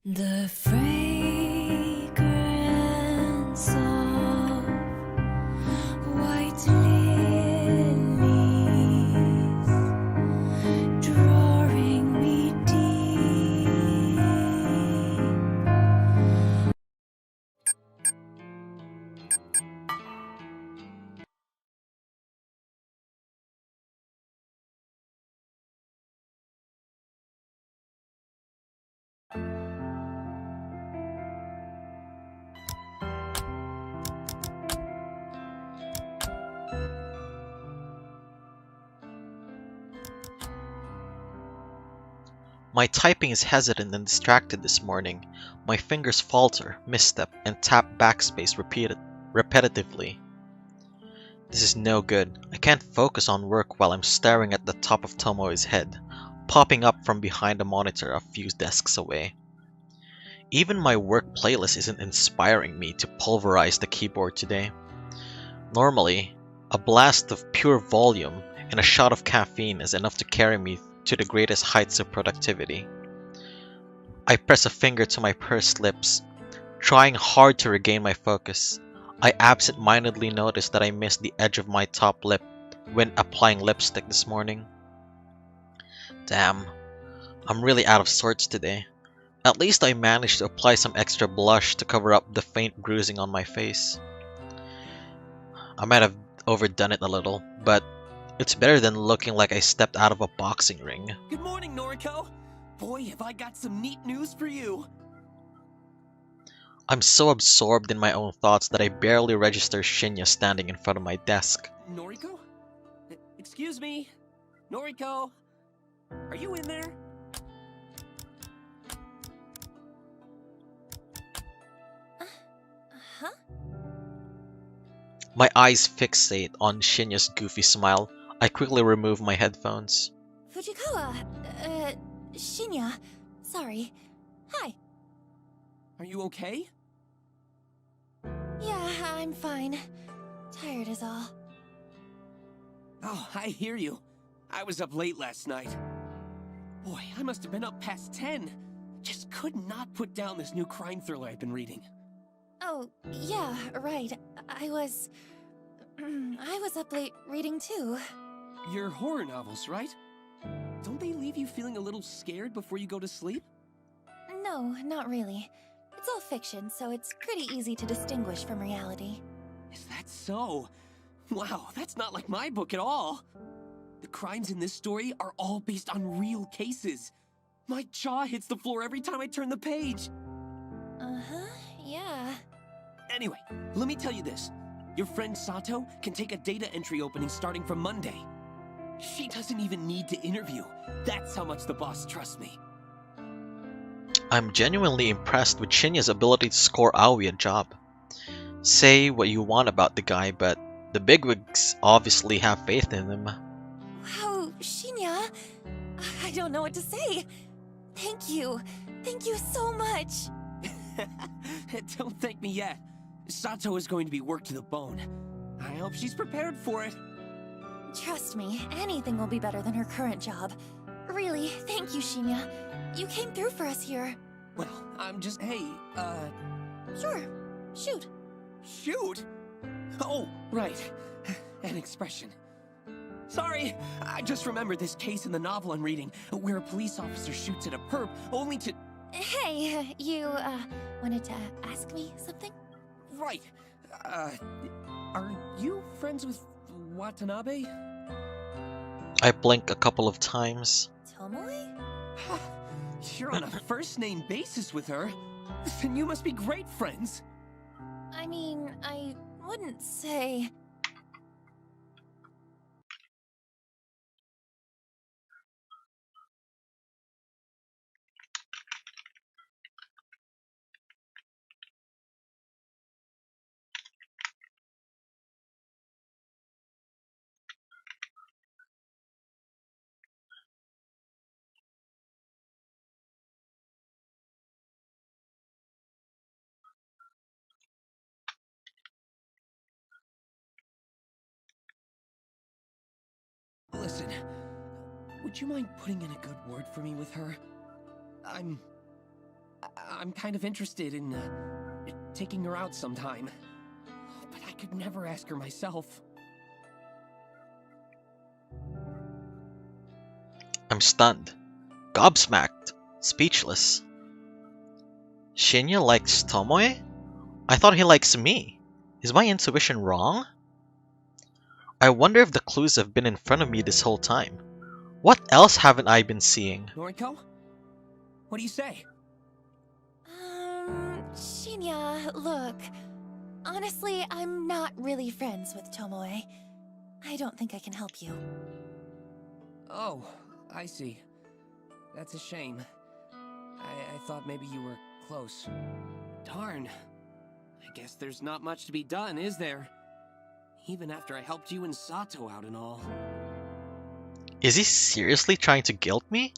The fragrance of white lilies drawing me deep. My typing is hesitant and distracted this morning. My fingers falter, misstep, and tap backspace repetitively. This is no good. I can't focus on work while I'm staring at the top of Tomoe's head, popping up from behind a monitor a few desks away. Even my work playlist isn't inspiring me to pulverize the keyboard today. Normally, a blast of pure volume and a shot of caffeine is enough to carry me to the greatest heights of productivity. I press a finger to my pursed lips, trying hard to regain my focus. I absent-mindedly noticed that I missed the edge of my top lip when applying lipstick this morning. Damn, I'm really out of sorts today. At least I managed to apply some extra blush to cover up the faint bruising on my face. I might have overdone it a little, but it's better than looking like I stepped out of a boxing ring. Good morning, Noriko! Boy, have I got some neat news for you! I'm so absorbed in my own thoughts that I barely register Shinya standing in front of my desk. Noriko? Excuse me? Noriko? Are you in there? Huh? My eyes fixate on Shinya's goofy smile. I quickly remove my headphones. Fujikawa, Shinya, sorry. Hi. Are you okay? Yeah, I'm fine. Tired is all. Oh, I hear you. I was up late last night. Boy, I must have been up past 10. Just could not put down this new crime thriller I've been reading. Oh, yeah, right. I was up late reading too. Your horror novels, right? Don't they leave you feeling a little scared before you go to sleep? No, not really. It's all fiction, so it's pretty easy to distinguish from reality. Is that so? Wow, that's not like my book at all. The crimes in this story are all based on real cases. My jaw hits the floor every time I turn the page. Uh-huh, yeah. Anyway, let me tell you this. Your friend Sato can take a data entry opening starting from Monday. She doesn't even need to interview. That's how much the boss trusts me. I'm genuinely impressed with Shinya's ability to score Aoi a job. Say what you want about the guy, but the bigwigs obviously have faith in him. Wow, Shinya! I don't know what to say. Thank you. Thank you so much. Don't thank me yet. Sato is going to be worked to the bone. I hope she's prepared for it. Trust me, anything will be better than her current job. Really, thank you, Shinya. You came through for us here. Well, I'm just... Hey, Sure, shoot. shoot! Oh, right. An expression. Sorry, I just remembered this case in the novel I'm reading, where a police officer shoots at a perp only to... Hey, you, wanted to ask me something? Right. Are you friends with Watanabe? I blink a couple of times. Tomoe? You're on a first-name basis with her. Then you must be great friends. I mean, I wouldn't say... Listen, would you mind putting in a good word for me with her? I'm I'm kind of interested in taking her out sometime. But I could never ask her myself. I'm stunned, gobsmacked, speechless. Shinya likes Tomoe? I thought he likes me. Is my intuition wrong? I wonder if the clues have been in front of me this whole time. What else haven't I been seeing? Noriko? What do you say? Shinya, look. Honestly, I'm not really friends with Tomoe. I don't think I can help you. Oh, I see. That's a shame. I thought maybe you were close. Darn. I guess there's not much to be done, is there? Even after I helped you and Sato out and all. Is he seriously trying to guilt me?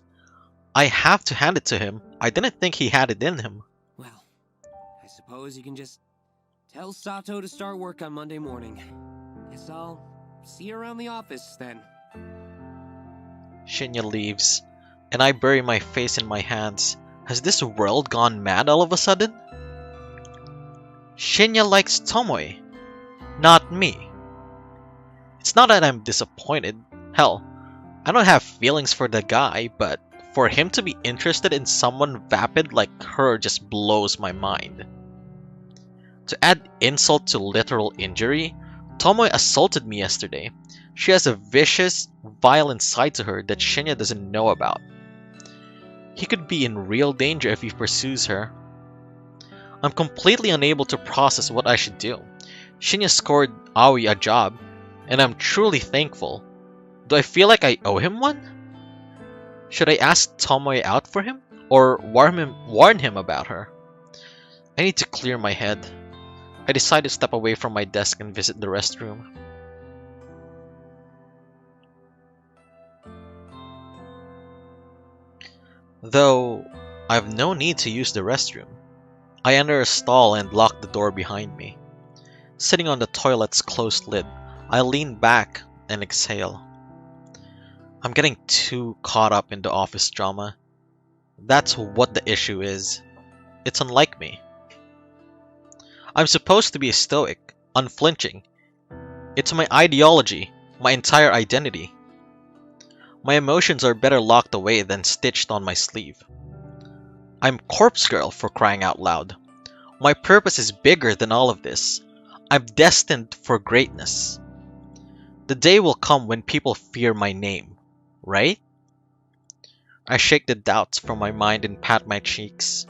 I have to hand it to him. I didn't think he had it in him. Well, I suppose you can just tell Sato to start work on Monday morning. Guess I'll see you around the office then. Shinya leaves, and I bury my face in my hands. Has this world gone mad all of a sudden? Shinya likes Tomoe, not me. It's not that I'm disappointed. Hell, I don't have feelings for the guy, but for him to be interested in someone vapid like her just blows my mind. To add insult to literal injury, Tomoe assaulted me yesterday. She has a vicious, violent side to her that Shinya doesn't know about. He could be in real danger if he pursues her. I'm completely unable to process what I should do. Shinya scored Aoi a job, and I'm truly thankful. Do I feel like I owe him one? Should I ask Tomoe out for him, or warn him about her? I need to clear my head. I decide to step away from my desk and visit the restroom. Though I've no need to use the restroom. I enter a stall and lock the door behind me. Sitting on the toilet's closed lid, I lean back and exhale. I'm getting too caught up in the office drama. That's what the issue is. It's unlike me. I'm supposed to be a stoic, unflinching. It's my ideology, my entire identity. My emotions are better locked away than stitched on my sleeve. I'm Corpse Girl, for crying out loud. My purpose is bigger than all of this. I'm destined for greatness. The day will come when people fear my name, right? I shake the doubts from my mind and pat my cheeks.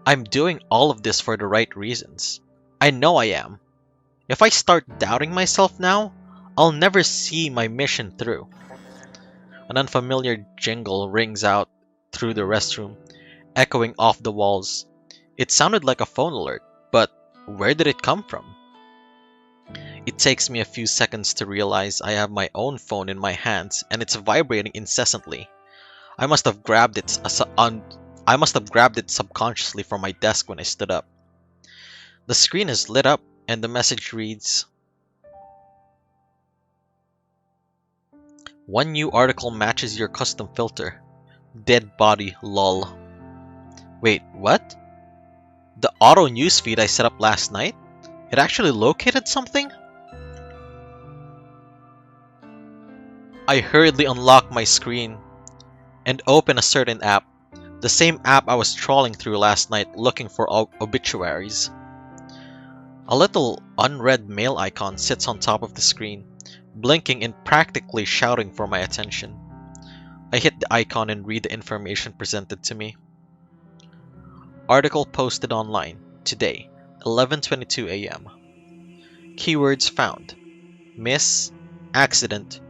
I'm doing all of this for the right reasons. I know I am. If I start doubting myself now, I'll never see my mission through. An unfamiliar jingle rings out through the restroom, echoing off the walls. It sounded like a phone alert, but where did it come from? It takes me a few seconds to realize I have my own phone in my hands and it's vibrating incessantly. I must have grabbed it subconsciously from my desk when I stood up. The screen is lit up and the message reads, "One new article matches your custom filter. Dead body, lol." Wait, what? The auto newsfeed I set up last night? It actually located something? I hurriedly unlock my screen and open a certain app, the same app I was trawling through last night looking for obituaries. A little unread mail icon sits on top of the screen, blinking and practically shouting for my attention. I hit the icon and read the information presented to me. Article posted online, today, 11:22 AM. Keywords found: miss, accident,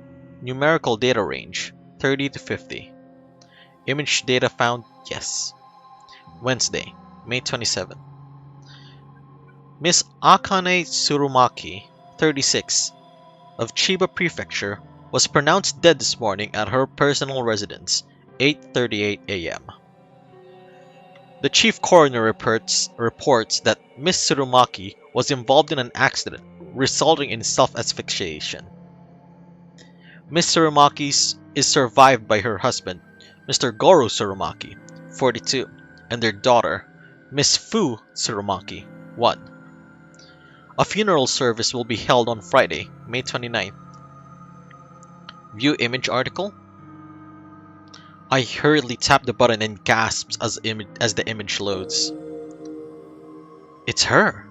numerical data range, 30 to 50. Image data found, yes. Wednesday, May 27. Miss Akane Tsurumaki, 36, of Chiba Prefecture, was pronounced dead this morning at her personal residence, 8:38 AM. The chief coroner reports that Miss Tsurumaki was involved in an accident resulting in self-asphyxiation. Miss Tsurumaki is survived by her husband, Mr. Goro Tsurumaki, 42, and their daughter, Miss Fu Tsurumaki, 1. A funeral service will be held on Friday, May 29th. View image article? I hurriedly tap the button and gasps as the image loads. It's her!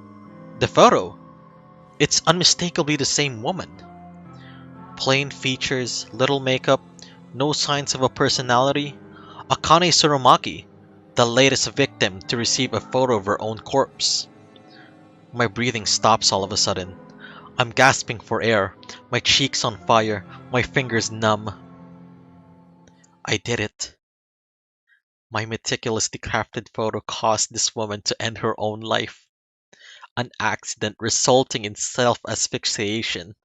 The photo! It's unmistakably the same woman. Plain features, little makeup, no signs of a personality. Akane Tsurumaki, the latest victim to receive a photo of her own corpse. My breathing stops all of a sudden. I'm gasping for air, my cheeks on fire, my fingers numb. I did it. My meticulously crafted photo caused this woman to end her own life. An accident resulting in self-asphyxiation,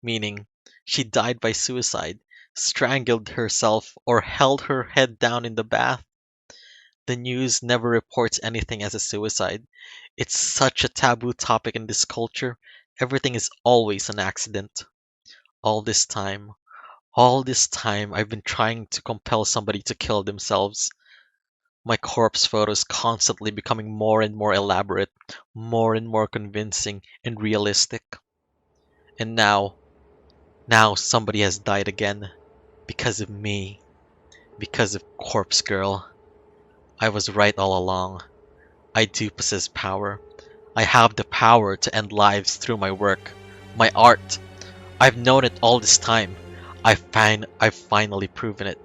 meaning she died by suicide, strangled herself, or held her head down in the bath. The news never reports anything as a suicide. It's such a taboo topic in this culture. Everything is always an accident. All this time, I've been trying to compel somebody to kill themselves. My corpse photos constantly becoming more and more elaborate, more and more convincing and realistic. And now somebody has died again. Because of me. Because of Corpse Girl. I was right all along. I do possess power. I have the power to end lives through my work, my art. I've known it all this time. I've finally proven it.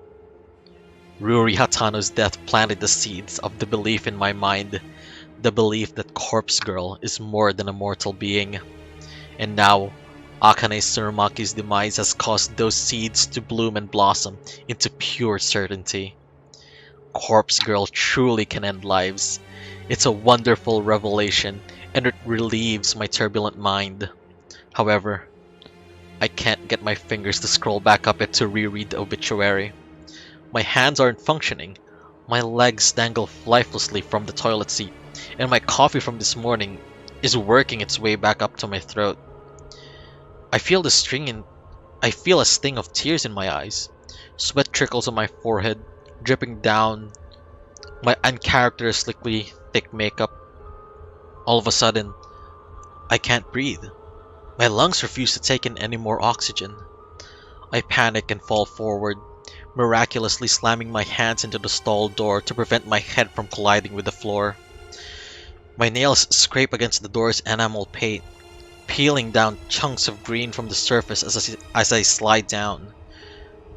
Ruri Hatano's death planted the seeds of the belief in my mind, the belief that Corpse Girl is more than a mortal being. And now, Akane Tsurumaki's demise has caused those seeds to bloom and blossom into pure certainty. Corpse Girl truly can end lives. It's a wonderful revelation, and it relieves my turbulent mind. However, I can't get my fingers to scroll back up it to reread the obituary. My hands aren't functioning, my legs dangle lifelessly from the toilet seat, and my coffee from this morning is working its way back up to my throat. I feel a sting of tears in my eyes. Sweat trickles on my forehead, dripping down my uncharacteristically thick makeup. All of a sudden, I can't breathe. My lungs refuse to take in any more oxygen. I panic and fall forward, miraculously slamming my hands into the stall door to prevent my head from colliding with the floor. My nails scrape against the door's enamel paint, peeling down chunks of green from the surface as I slide down.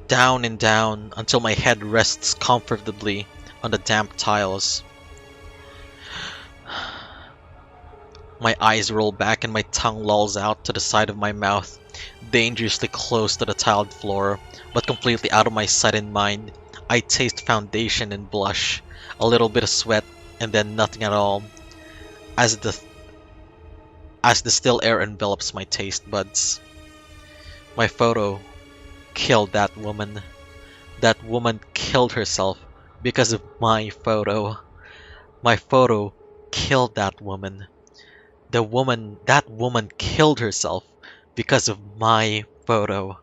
Down and down until my head rests comfortably on the damp tiles. My eyes roll back and my tongue lolls out to the side of my mouth, dangerously close to the tiled floor, but completely out of my sight and mind. I taste foundation and blush, a little bit of sweat, and then nothing at all, as the still air envelops my taste buds. My photo killed that woman. That woman killed herself because of my photo. My photo killed that woman. That woman killed herself because of my photo.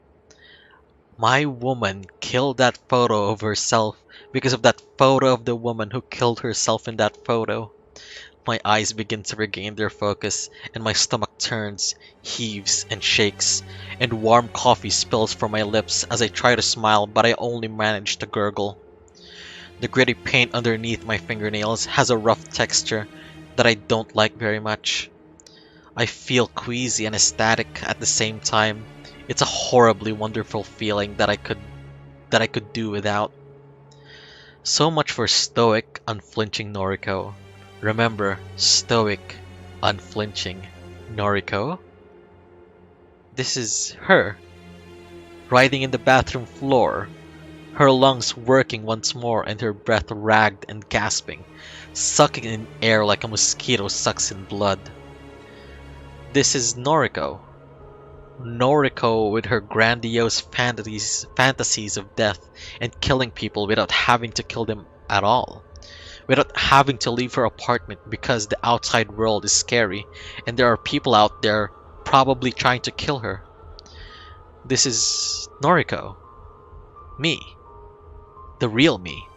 My woman killed that photo of herself because of that photo of the woman who killed herself in that photo. My eyes begin to regain their focus, and my stomach turns, heaves, and shakes, and warm coffee spills from my lips as I try to smile, but I only manage to gurgle. The gritty paint underneath my fingernails has a rough texture that I don't like very much. I feel queasy and ecstatic at the same time. It's a horribly wonderful feeling that I could do without. So much for stoic, unflinching Noriko. Remember, stoic, unflinching Noriko? This is her, riding in the bathroom floor, her lungs working once more and her breath ragged and gasping, sucking in air like a mosquito sucks in blood. This is Noriko. Noriko with her grandiose fantasies of death and killing people without having to kill them at all. Without having to leave her apartment because the outside world is scary and there are people out there probably trying to kill her. This is Noriko. Me. The real me.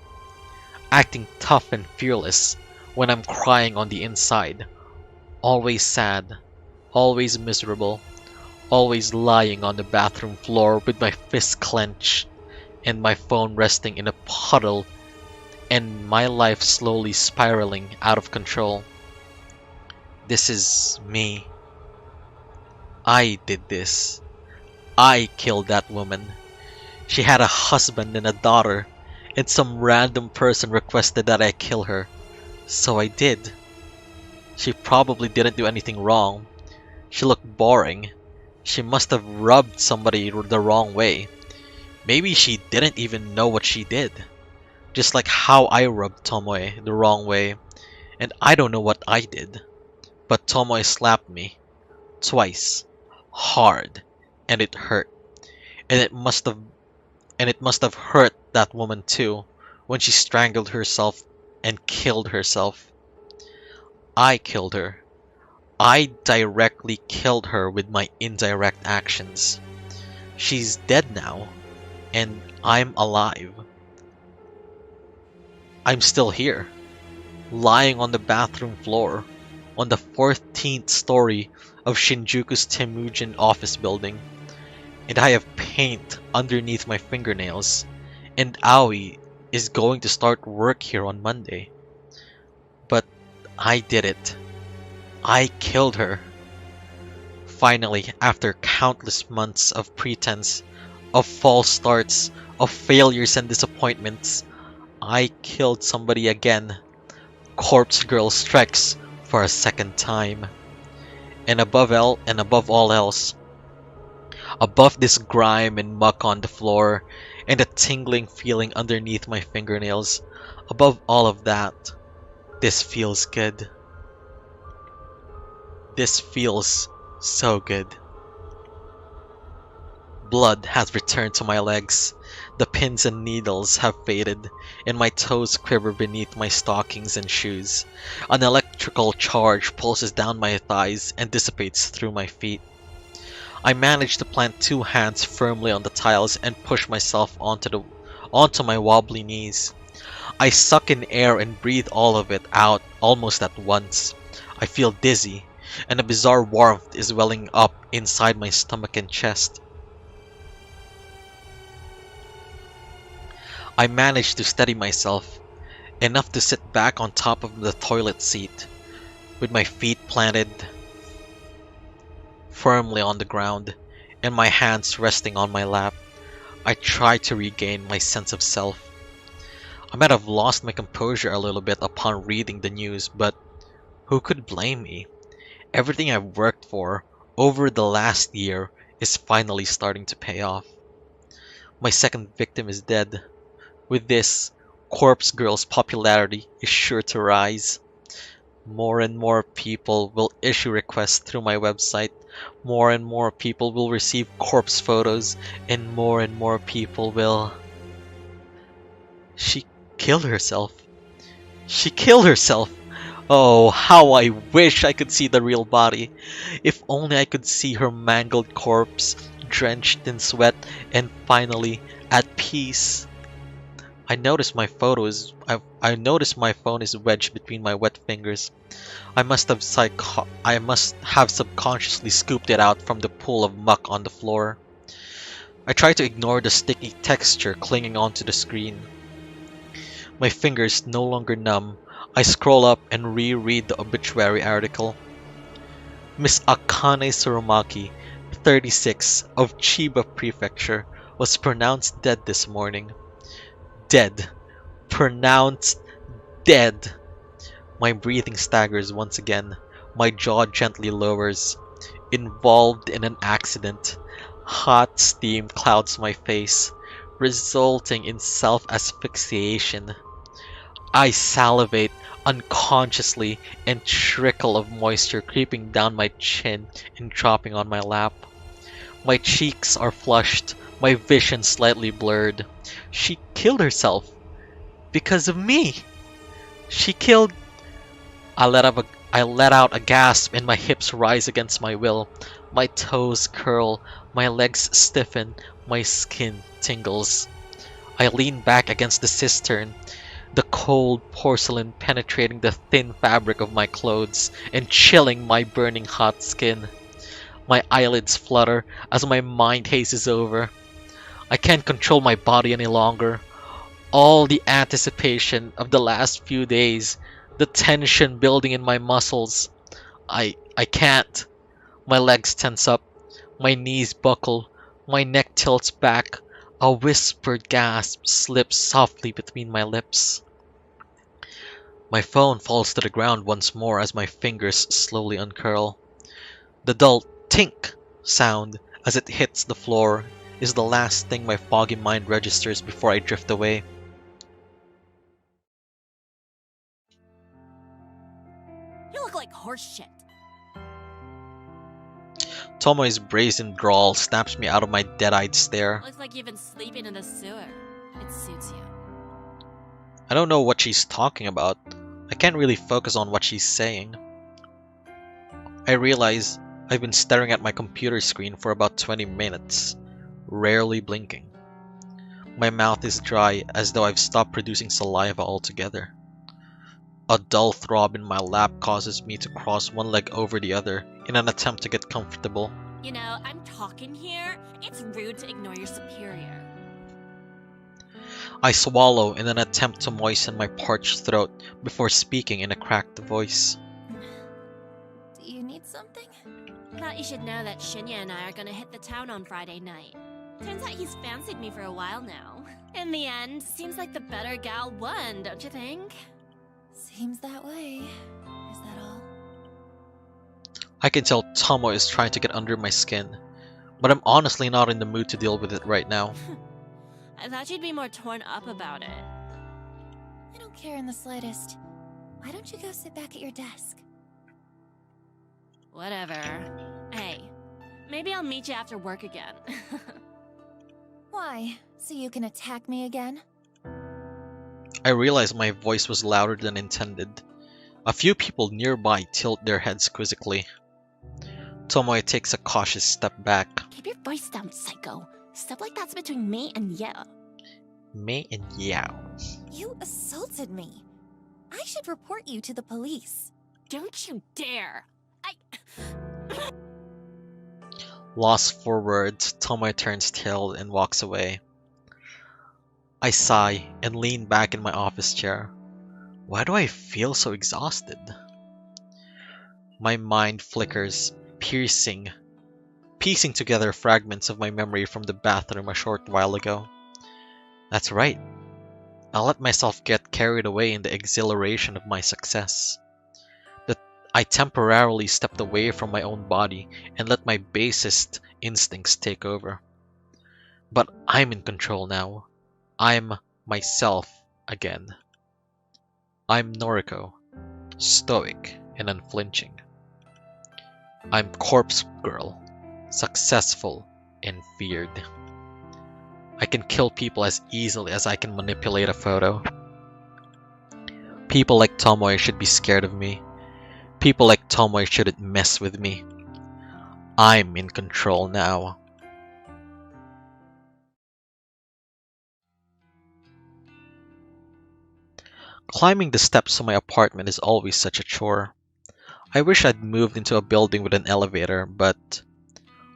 Acting tough and fearless when I'm crying on the inside. Always sad, always miserable, always lying on the bathroom floor with my fists clenched and my phone resting in a puddle, and my life slowly spiraling out of control. This is me. I did this. I killed that woman. She had a husband and a daughter, and some random person requested that I kill her. So I did. She probably didn't do anything wrong. She looked boring. She must have rubbed somebody the wrong way. Maybe she didn't even know what she did. Just like how I rubbed Tomoe the wrong way. And I don't know what I did. But Tomoe slapped me. Twice. Hard. And it hurt. And it must have hurt that woman too, when she strangled herself and killed herself. I killed her. I directly killed her with my indirect actions. She's dead now, and I'm alive. I'm still here, lying on the bathroom floor, on the 14th story of Shinjuku's Temujin office building, and I have paint underneath my fingernails, and Aoi is going to start work here on Monday. But I did it. I killed her. Finally, after countless months of pretense, of false starts, of failures and disappointments, I killed somebody again. Corpse Girl strikes for a second time. And above all else, above this grime and muck on the floor, and the tingling feeling underneath my fingernails, above all of that, this feels good. This feels so good. Blood has returned to my legs. The pins and needles have faded, and my toes quiver beneath my stockings and shoes. An electrical charge pulses down my thighs and dissipates through my feet. I manage to plant two hands firmly on the tiles and push myself onto my wobbly knees. I suck in air and breathe all of it out almost at once. I feel dizzy, and a bizarre warmth is welling up inside my stomach and chest. I manage to steady myself, enough to sit back on top of the toilet seat, with my feet planted firmly on the ground, and my hands resting on my lap. I try to regain my sense of self. I might have lost my composure a little bit upon reading the news, but who could blame me? Everything I've worked for over the last year is finally starting to pay off. My second victim is dead. With this, Corpse Girl's popularity is sure to rise. More and more people will issue requests through my website. More and more people will receive corpse photos, and more people will... She killed herself. She killed herself! Oh, how I wish I could see the real body. If only I could see her mangled corpse, drenched in sweat, and finally at peace. I notice my phone is wedged between my wet fingers. I must have subconsciously scooped it out from the pool of muck on the floor. I try to ignore the sticky texture clinging onto the screen. My fingers no longer numb. I scroll up and reread the obituary article. Miss Akane Surumaki, 36, of Chiba Prefecture, was pronounced dead this morning. Dead. Pronounced dead. My breathing staggers once again. My jaw gently lowers. Involved in an accident. Hot steam clouds my face, resulting in self-asphyxiation. I salivate unconsciously, and trickle of moisture creeping down my chin and dropping on my lap. My cheeks are flushed, my vision slightly blurred. She killed herself because of me. She killed... I let out a gasp and my hips rise against my will. My toes curl, my legs stiffen, my skin tingles. I lean back against the cistern. the cold porcelain penetrating the thin fabric of my clothes and chilling my burning hot skin. My eyelids flutter as my mind hazes over. I can't control my body any longer. All the anticipation of the last few days, the tension building in my muscles. I can't. My legs tense up, my knees buckle, my neck tilts back. A whispered gasp slips softly between my lips. My phone falls to the ground once more as my fingers slowly uncurl. The dull tink sound as it hits the floor is the last thing my foggy mind registers before I drift away. You look like horse shit. Tomoe's brazen drawl snaps me out of my dead-eyed stare. Looks like you've been sleeping in the sewer. It suits you. I don't know what she's talking about. I can't really focus on what she's saying. I realize I've been staring at my computer screen for about 20 minutes, rarely blinking. My mouth is dry as though I've stopped producing saliva altogether. A dull throb in my lap causes me to cross one leg over the other in an attempt to get comfortable. You know, I'm talking here. It's rude to ignore your superior. I swallow in an attempt to moisten my parched throat before speaking in a cracked voice. Do you need something? Thought you should know that Shinya and I are gonna hit the town on Friday night. Turns out he's fancied me for a while now. In the end, seems like the better gal won, don't you think? Seems that way. Is that all? I can tell Tomoe is trying to get under my skin, but I'm honestly not in the mood to deal with it right now. I thought you'd be more torn up about it. I don't care in the slightest. Why don't you go sit back at your desk? Whatever. Hey, maybe I'll meet you after work again. Why? So you can attack me again? I realize my voice was louder than intended. A few people nearby tilt their heads quizzically. Tomoe takes a cautious step back. Keep your voice down, psycho. Stuff like that's between me and you. Me and Yao. You assaulted me. I should report you to the police. Don't you dare! Lost for words, Tomoe turns tail and walks away. I sigh and lean back in my office chair. Why do I feel so exhausted? My mind flickers, piecing together fragments of my memory from the bathroom a short while ago. That's right. I let myself get carried away in the exhilaration of my success. That I temporarily stepped away from my own body and let my basest instincts take over. But I'm in control now. I'm myself again. I'm Noriko, stoic and unflinching. I'm Corpse Girl, successful and feared. I can kill people as easily as I can manipulate a photo. People like Tomoe should be scared of me. People like Tomoe shouldn't mess with me. I'm in control now. Climbing the steps of my apartment is always such a chore. I wish I'd moved into a building with an elevator, but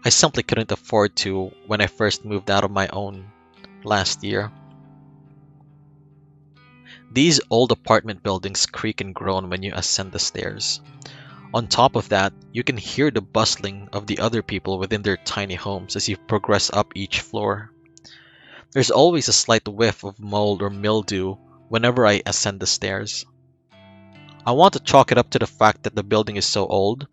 I simply couldn't afford to when I first moved out of my own last year. These old apartment buildings creak and groan when you ascend the stairs. On top of that, you can hear the bustling of the other people within their tiny homes as you progress up each floor. There's always a slight whiff of mold or mildew whenever I ascend the stairs. I want to chalk it up to the fact that the building is so old,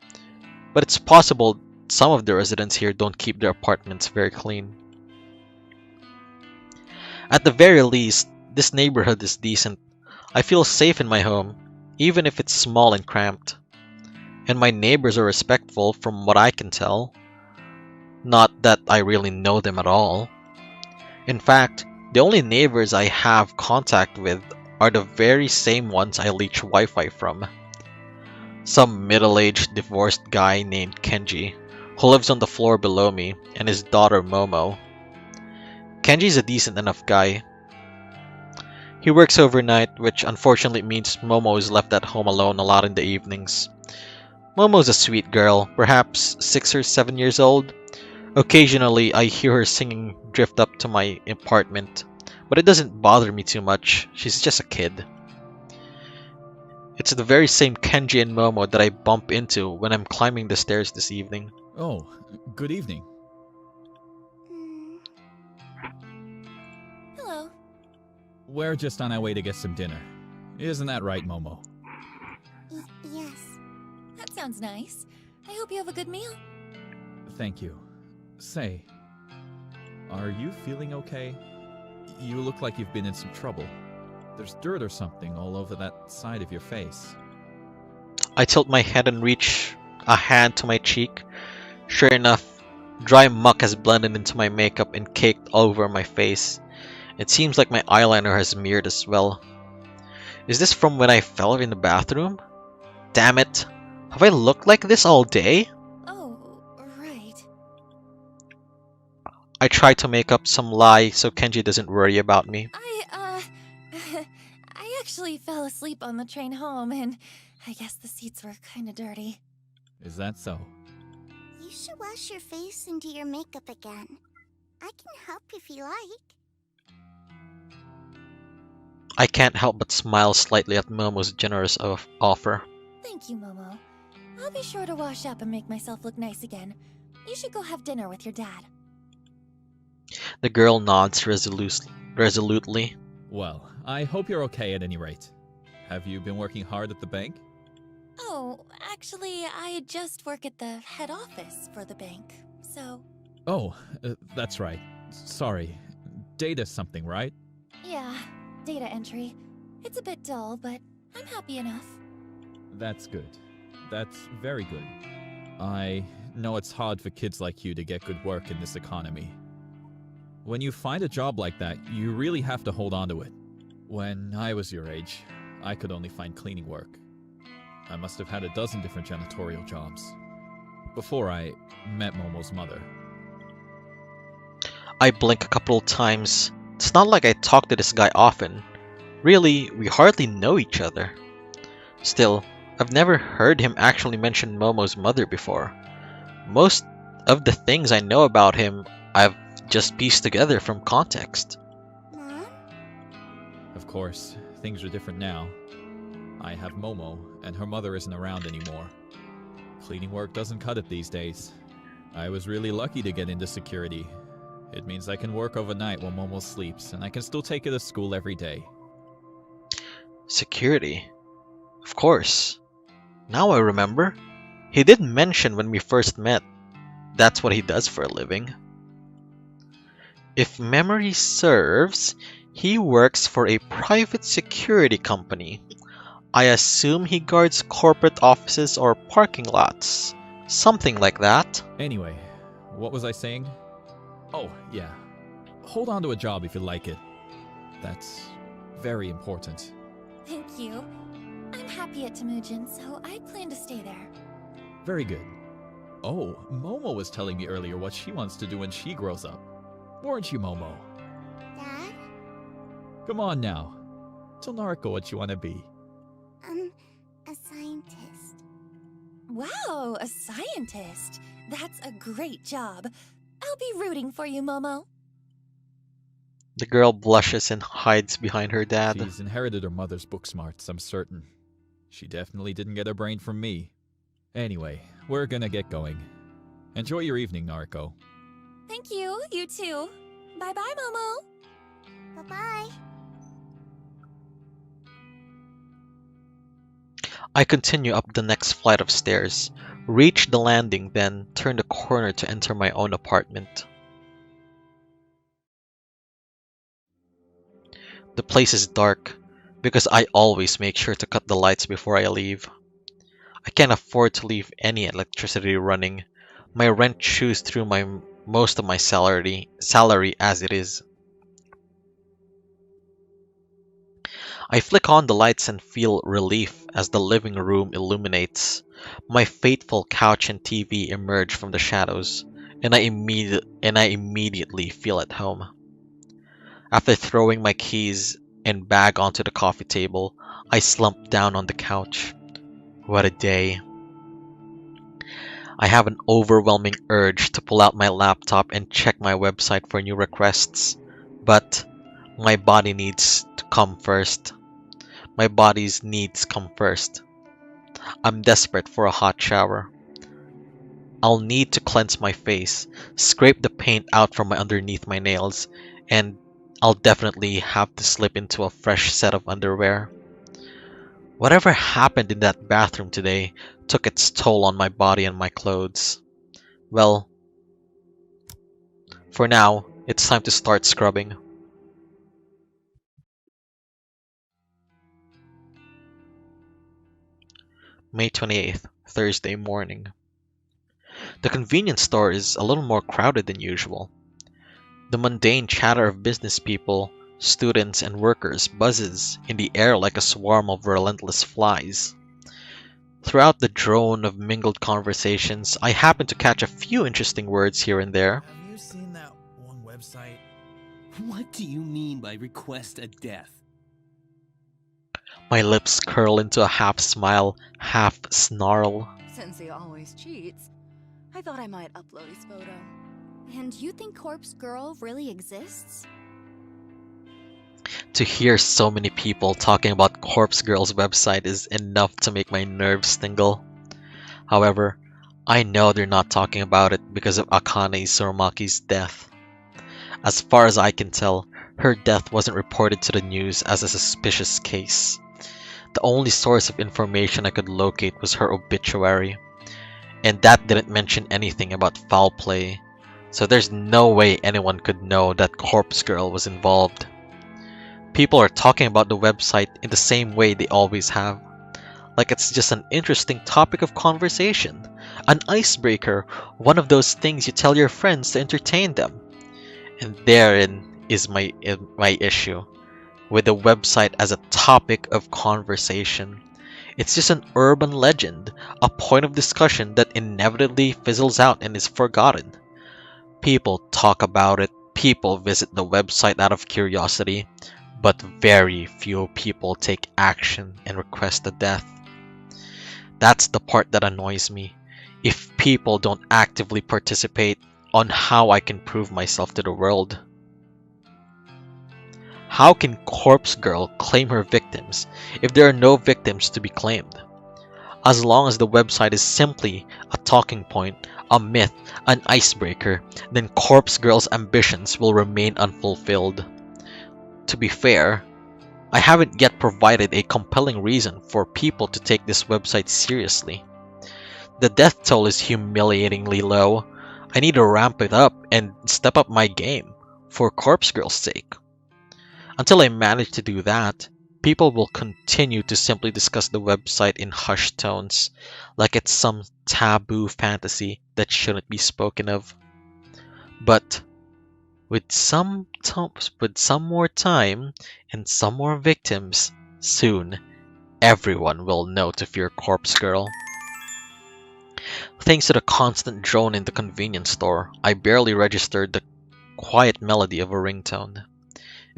but it's possible some of the residents here don't keep their apartments very clean. At the very least, this neighborhood is decent. I feel safe in my home, even if it's small and cramped. And my neighbors are respectful from what I can tell. Not that I really know them at all. In fact, the only neighbors I have contact with are the very same ones I leech Wi-Fi from. Some middle-aged divorced guy named Kenji, who lives on the floor below me, and his daughter Momo. Kenji's a decent enough guy. He works overnight, which unfortunately means Momo is left at home alone a lot in the evenings. Momo's a sweet girl, perhaps 6 or 7 years old. Occasionally, I hear her singing drift up to my apartment, but it doesn't bother me too much. She's just a kid. It's the very same Kenji and Momo that I bump into when I'm climbing the stairs this evening. Oh, good evening. Hello. We're just on our way to get some dinner. Isn't that right, Momo? Yes. That sounds nice. I hope you have a good meal. Thank you. Say, are you feeling okay? You look like you've been in some trouble. There's dirt or something all over that side of your face. I tilt my head and reach a hand to my cheek. Sure enough, dry muck has blended into my makeup and caked all over my face. It seems like my eyeliner has smeared as well. Is this from when I fell in the bathroom? Damn it! Have I looked like this all day? Oh, right. I try to make up some lie so Kenji doesn't worry about me. I actually fell asleep on the train home, and I guess the seats were kinda dirty. Is that so? You should wash your face and do your makeup again. I can help if you like. I can't help but smile slightly at Momo's generous offer. Thank you, Momo. I'll be sure to wash up and make myself look nice again. You should go have dinner with your dad. The girl nods resolutely. Well, I hope you're okay at any rate. Have you been working hard at the bank? Oh, actually, I just work at the head office for the bank, so... Oh, that's right. Sorry. Data something, right? Yeah, data entry. It's a bit dull, but I'm happy enough. That's good. That's very good. I know it's hard for kids like you to get good work in this economy. When you find a job like that, you really have to hold on to it. When I was your age, I could only find cleaning work. I must have had a dozen different janitorial jobs before I met Momo's mother. I blink a couple of times. It's not like I talk to this guy often. Really, we hardly know each other. Still, I've never heard him actually mention Momo's mother before. Most of the things I know about him, I've just pieced together from context. Mom? Of course, things are different now. I have Momo, and her mother isn't around anymore. Cleaning work doesn't cut it these days. I was really lucky to get into security. It means I can work overnight while Momo sleeps, and I can still take her to school every day. Security? Of course. Now I remember. He did mention when we first met. That's what he does for a living. If memory serves, he works for a private security company. I assume he guards corporate offices or parking lots. Something like that. Anyway, what was I saying? Oh, yeah. Hold on to a job if you like it. That's very important. Thank you. I'm happy at Temujin, so I plan to stay there. Very good. Oh, Momo was telling me earlier what she wants to do when she grows up. Weren't you, Momo? Dad? Come on now. Tell Naruko what you want to be. A scientist. Wow, a scientist. That's a great job. I'll be rooting for you, Momo. The girl blushes and hides behind her dad. She's inherited her mother's book smarts, I'm certain. She definitely didn't get her brain from me. Anyway, we're gonna get going. Enjoy your evening, Naruko. Thank you, you too. Bye-bye, Momo. Bye-bye. I continue up the next flight of stairs, reach the landing, then turn the corner to enter my own apartment. The place is dark, because I always make sure to cut the lights before I leave. I can't afford to leave any electricity running. My rent chews through most of my salary as it is. I flick on the lights and feel relief as the living room illuminates. My fateful couch and TV emerge from the shadows, and I immediately feel at home. After throwing my keys and bag onto the coffee table, I slump down on the couch. What a day. I have an overwhelming urge to pull out my laptop and check my website for new requests, but my body needs to come first. My body's needs come first. I'm desperate for a hot shower. I'll need to cleanse my face, scrape the paint out from underneath my nails, and I'll definitely have to slip into a fresh set of underwear. Whatever happened in that bathroom today took its toll on my body and my clothes. Well, for now, it's time to start scrubbing. May 28th, Thursday morning. The convenience store is a little more crowded than usual. The mundane chatter of business people, students, and workers buzzes in the air like a swarm of relentless flies. Throughout the drone of mingled conversations, I happen to catch a few interesting words here and there. Have you seen that one website? What do you mean by request a death? My lips curl into a half smile, half snarl. Since he always cheats, I thought I might upload his photo. And you think Corpse Girl really exists? To hear so many people talking about Corpse Girl's website is enough to make my nerves tingle. However, I know they're not talking about it because of Akane Surumaki's death. As far as I can tell, her death wasn't reported to the news as a suspicious case. The only source of information I could locate was her obituary, and that didn't mention anything about foul play, so there's no way anyone could know that Corpse Girl was involved. People are talking about the website in the same way they always have, like it's just an interesting topic of conversation, an icebreaker, one of those things you tell your friends to entertain them. And therein is my issue with the website as a topic of conversation. It's just an urban legend, a point of discussion that inevitably fizzles out and is forgotten. People talk about it, people visit the website out of curiosity, but very few people take action and request a death. That's the part that annoys me. If people don't actively participate on how I can prove myself to the world. How can Corpse Girl claim her victims if there are no victims to be claimed? As long as the website is simply a talking point, a myth, an icebreaker, then Corpse Girl's ambitions will remain unfulfilled. To be fair, I haven't yet provided a compelling reason for people to take this website seriously. The death toll is humiliatingly low. I need to ramp it up and step up my game for Corpse Girl's sake. Until I manage to do that, people will continue to simply discuss the website in hushed tones, like it's some taboo fantasy that shouldn't be spoken of. But with some more time and some more victims, soon everyone will know to fear Corpse Girl. Thanks to the constant drone in the convenience store, I barely registered the quiet melody of a ringtone.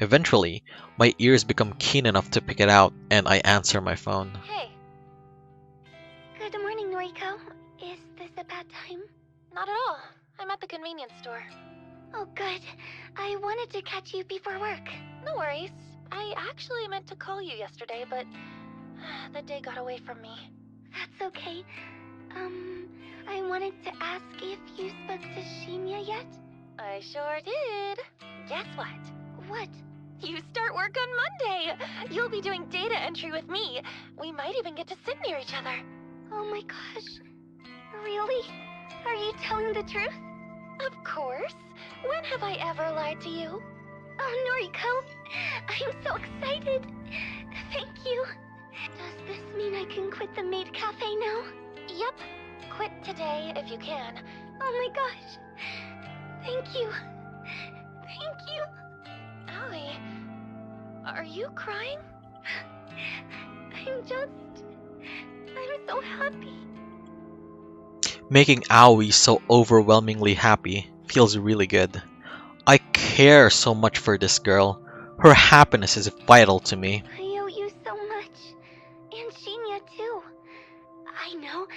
Eventually, my ears become keen enough to pick it out, and I answer my phone. Hey. Good morning, Noriko. Is this a bad time? Not at all. I'm at the convenience store. Oh, good. I wanted to catch you before work. No worries. I actually meant to call you yesterday, but the day got away from me. That's okay. I wanted to ask if you spoke to Shinya yet? I sure did. Guess what? What? You start work on Monday. You'll be doing data entry with me. We might even get to sit near each other. Oh my gosh. Really? Are you telling the truth? Of course. When have I ever lied to you? Oh, Noriko. I'm so excited. Thank you. Does this mean I can quit the maid cafe now? Yep. Quit today if you can. Oh my gosh. Thank you. Thank you. Allie, are you crying? I'm so happy. Making Aoi so overwhelmingly happy feels really good. I care so much for this girl. Her happiness is vital to me. I owe you so much. And Shinya, too. I know.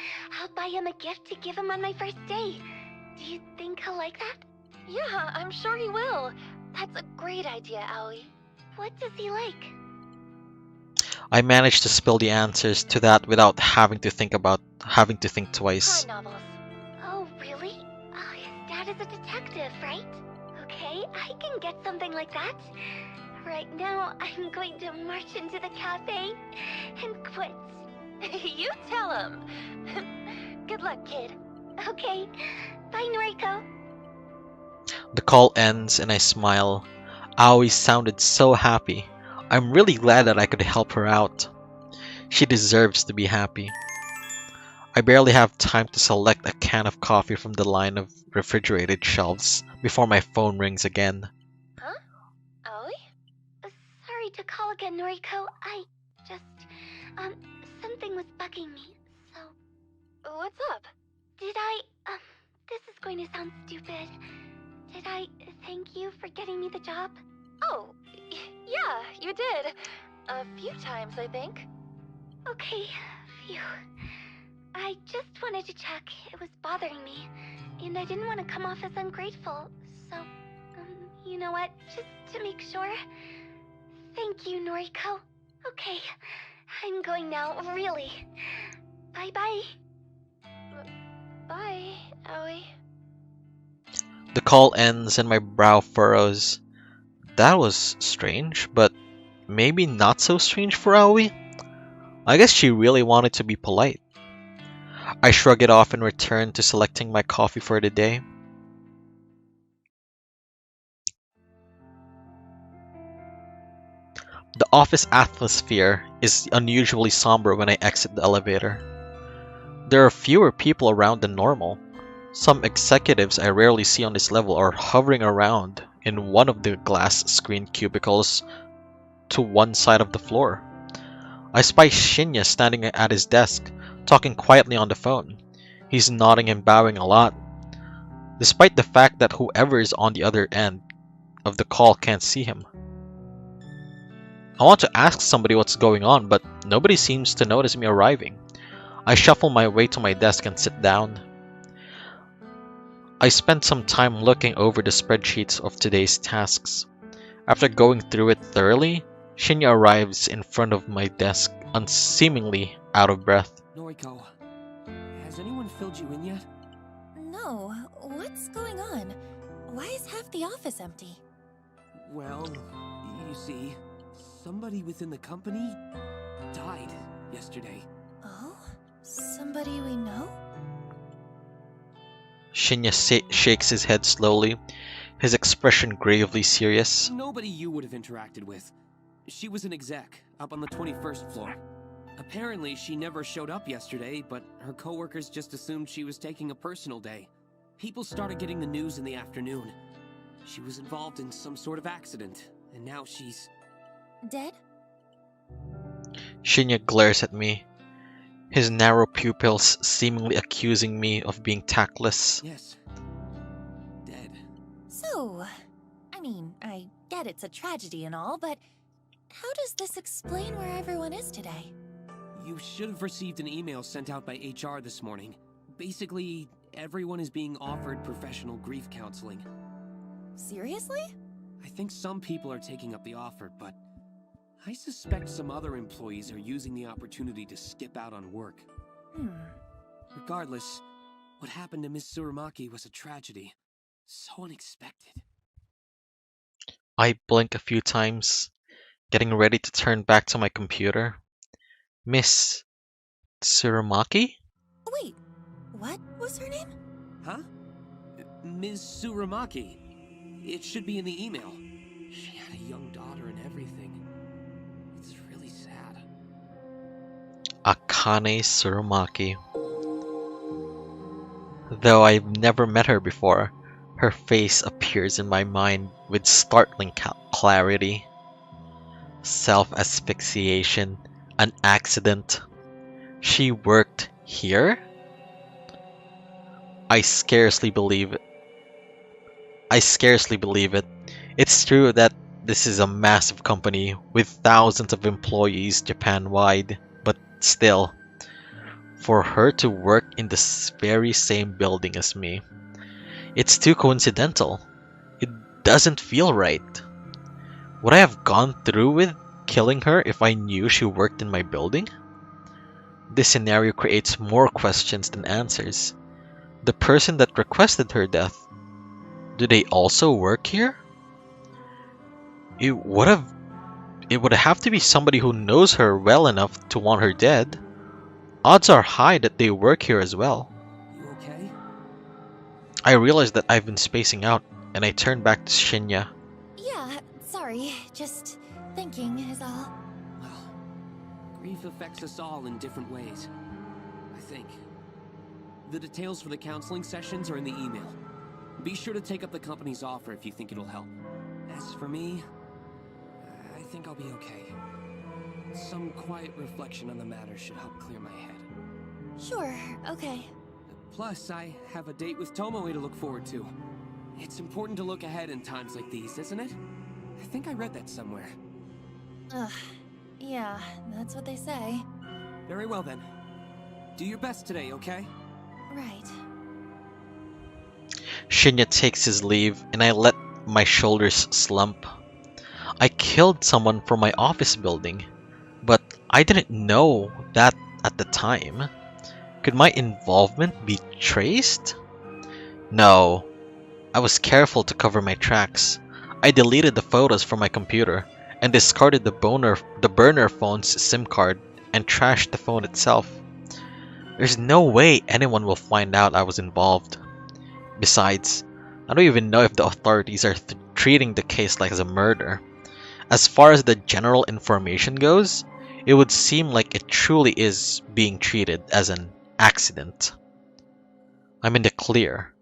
I'll buy him a gift to give him on my first day. Do you think he'll like that? Yeah, I'm sure he will. That's a great idea, Aoi. What does he like? I managed to spill the answers to that without having to think twice. Crime novels. Oh, really? His dad is a detective, right? Okay, I can get something like that. Right now, I'm going to march into the cafe and quit. You tell him. Good luck, kid. Okay, bye, Noriko. The call ends and I smile. Aoi sounded so happy. I'm really glad that I could help her out. She deserves to be happy. I barely have time to select a can of coffee from the line of refrigerated shelves before my phone rings again. Huh? Aoi? Sorry to call again, Noriko. I just, something was bugging me, so... What's up? Did I, this is going to sound stupid. Did I thank you for getting me the job? Oh, yeah, you did. A few times, I think. Okay, phew. I just wanted to check. It was bothering me, and I didn't want to come off as ungrateful, so, you know what? Just to make sure. Thank you, Noriko. Okay, I'm going now, really. Bye-bye. Bye, Aoi. The call ends and my brow furrows. That was strange, but maybe not so strange for Aoi. I guess she really wanted to be polite. I shrug it off and return to selecting my coffee for the day. The office atmosphere is unusually somber when I exit the elevator. There are fewer people around than normal. Some executives I rarely see on this level are hovering around in one of the glass-screened cubicles to one side of the floor. I spy Shinya standing at his desk, talking quietly on the phone. He's nodding and bowing a lot, despite the fact that whoever is on the other end of the call can't see him. I want to ask somebody what's going on, but nobody seems to notice me arriving. I shuffle my way to my desk and sit down. I spent some time looking over the spreadsheets of today's tasks. After going through it thoroughly, Shinya arrives in front of my desk, unseemingly out of breath. Noriko, has anyone filled you in yet? No, what's going on? Why is half the office empty? Well, you see, somebody within the company died yesterday. Oh? Somebody we know? Shinya shakes his head slowly, his expression gravely serious. Nobody you would have interacted with. She was an exec, up on the 21st floor. Apparently, she never showed up yesterday, but her coworkers just assumed she was taking a personal day. People started getting the news in the afternoon. She was involved in some sort of accident, and now she's... Dead? Shinya glares at me, his narrow pupils seemingly accusing me of being tactless. Yes. Dead. So, I mean, I get it's a tragedy and all, but how does this explain where everyone is today? You should have received an email sent out by HR this morning. Basically, everyone is being offered professional grief counseling. Seriously? I think some people are taking up the offer, but I suspect some other employees are using the opportunity to skip out on work. Regardless, what happened to Miss Tsurumaki was a tragedy. So unexpected. I blink a few times, getting ready to turn back to my computer. Miss Tsurumaki? Wait, what was her name? Huh? Ms. Tsurumaki. It should be in the email. She had a young daughter and everything. It's really sad. Akane Tsurumaki. Though I've never met her before, her face appears in my mind with startling clarity. Self-asphyxiation, an accident. She worked here? I scarcely believe it. It's true that this is a massive company with thousands of employees Japan-wide, but still, for her to work in the very same building as me, it's too coincidental. It doesn't feel right. Would I have gone through with killing her if I knew she worked in my building? This scenario creates more questions than answers. The person that requested her death, do they also work here? It would have to be somebody who knows her well enough to want her dead. Odds are high that they work here as well. You okay? I realize that I've been spacing out, and I turn back to Shinya. Yeah, sorry. Just thinking is all. Well, grief affects us all in different ways, I think. The details for the counseling sessions are in the email. Be sure to take up the company's offer if you think it'll help. As for me, I think I'll be okay. Some quiet reflection on the matter should help clear my head. Sure, okay. Plus, I have a date with Tomoe to look forward to. It's important to look ahead in times like these, isn't it? I think I read that somewhere. Ugh. Yeah, that's what they say. Very well then. Do your best today, okay? Right. Shinya takes his leave, and I let my shoulders slump. I killed someone from my office building, but I didn't know that at the time. Could my involvement be traced? No. I was careful to cover my tracks. I deleted the photos from my computer and discarded the burner phone's SIM card and trashed the phone itself. There's no way anyone will find out I was involved. Besides, I don't even know if the authorities are treating the case like as a murder. As far as the general information goes, it would seem like it truly is being treated as an accident. I'm in the clear.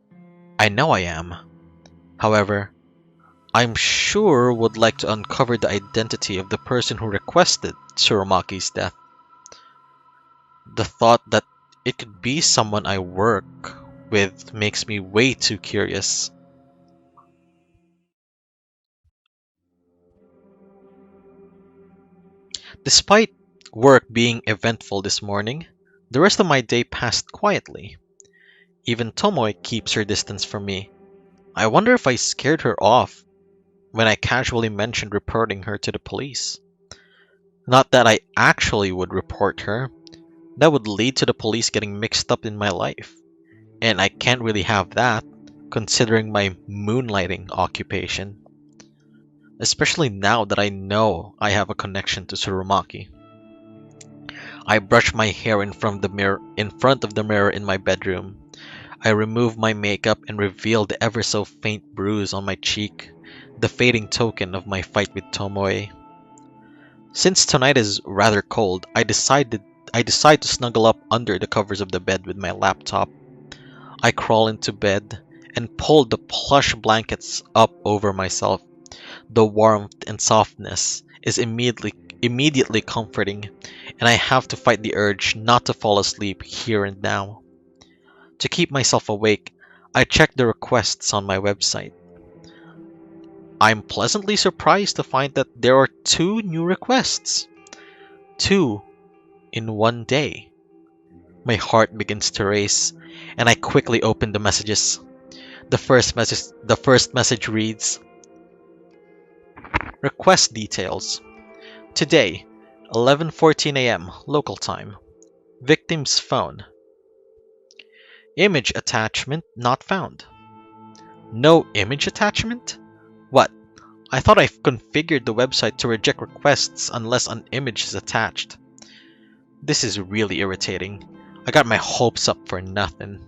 I know I am. However, I'm sure would like to uncover the identity of the person who requested Tsurumaki's death. The thought that it could be someone I work with makes me way too curious. Despite work being eventful this morning, the rest of my day passed quietly. Even Tomoe keeps her distance from me. I wonder if I scared her off when I casually mentioned reporting her to the police. Not that I actually would report her. That would lead to the police getting mixed up in my life. And I can't really have that, considering my moonlighting occupation. Especially now that I know I have a connection to Tsurumaki. I brush my hair in front of the mirror in my bedroom. I remove my makeup and reveal the ever so faint bruise on my cheek, the fading token of my fight with Tomoe. Since tonight is rather cold, I decide to snuggle up under the covers of the bed with my laptop. I crawl into bed and pull the plush blankets up over myself. The warmth and softness is immediately comforting, and I have to fight the urge not to fall asleep here and now. To keep myself awake, I check the requests on my website. I'm pleasantly surprised to find that there are 2 new requests. 2 in one day. My heart begins to race, and I quickly open the messages. The first message reads, Request details. Today, 11:14 a.m. local time. Victim's phone. Image attachment not found. No image attachment? What? I thought I've configured the website to reject requests unless an image is attached. This is really irritating. I got my hopes up for nothing.